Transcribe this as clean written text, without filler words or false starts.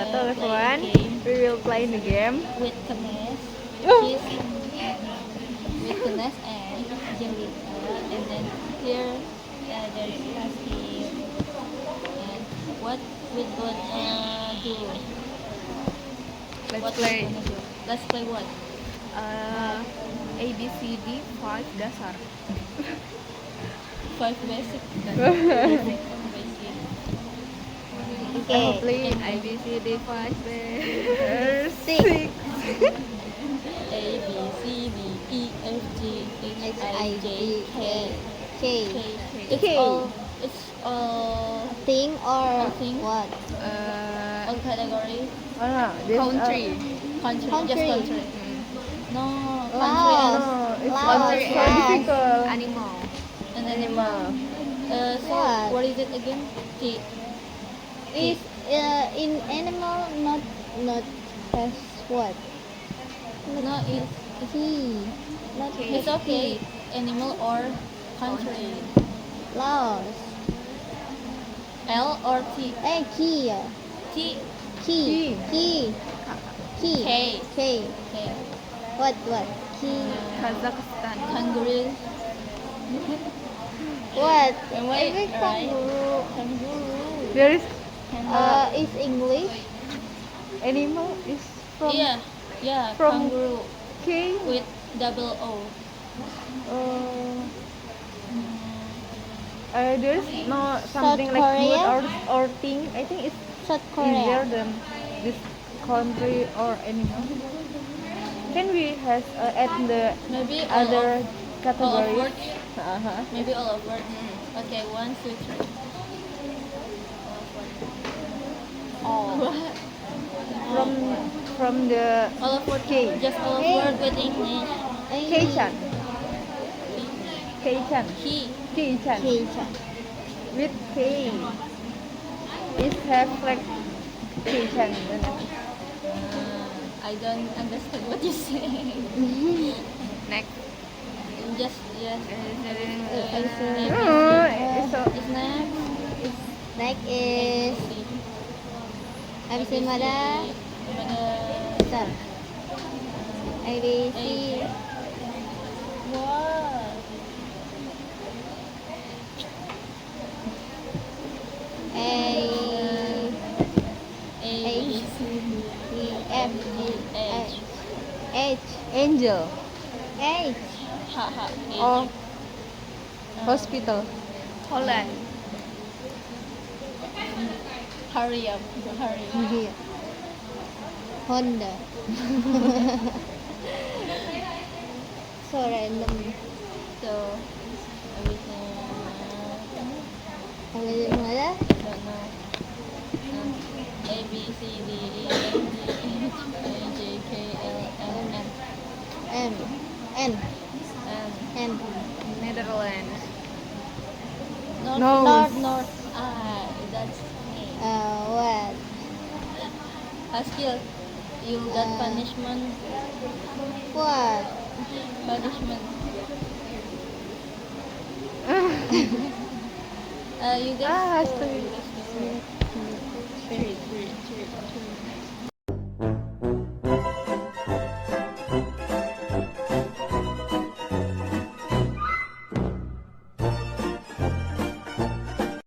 Hello everyone. play game We will play the game. with Knes, Oh. cheese, with Knes and Jelita, and then here there's Husky. And what we gonna do? Let's What play. we gonna do? Let's play what? ABCD 5 dasar. 5 basic. Basic. I will play Okay. ABCD 5 dasar. Six. A B C D E F G H I J K. K. It's K. all Thing or All thing? what? all category. Oh no, this, Country, Country. just country. No, Wow. country no, it's Wow, country so and difficult. animal. and animal. So What? what is it again? T. Is in animal not has what? No, T. Not it's okay. Animal or country. Laos. L or T. Key. T. Key. Key. Key. K. K. K. What? Key. Kazakhstan. Kangaroo. What? Wait, Every right? kangaroo. Kangaroo. There is Is English? animal is from Yeah. from- Kangaroo K. with double O. There's no something South like food Korea? or thing. I think it's South easier Korea. than this country or animal. Can we has add the Maybe all other of categories? words. Uh-huh. Maybe all of words. Okay, 1, 2, 3. Oh. What? From the All of words. K. Just all of K. words with English. K-chan. K-chan. Key. K-chan. K-chan. With K. It have like K-chan. I don't understand what you say. Next. Just Oh, it's so It's next. Next is ABC Mada. Sir. ABC. What? A. A, B, C, D. F. G. H. H. angel. H. Ha. H. Oh, hospital. Holland. Hurry up. Here. Honda. So random. So, everything. ABC Mada. Don't know. A, B, C, D, E, F, G, H, I, J, K, L, M, N. M. N. And N. Netherlands. North. Nose. North. That's me. What? Haskell, you got punishment. What? Punishment. You guys. Haskell. Three.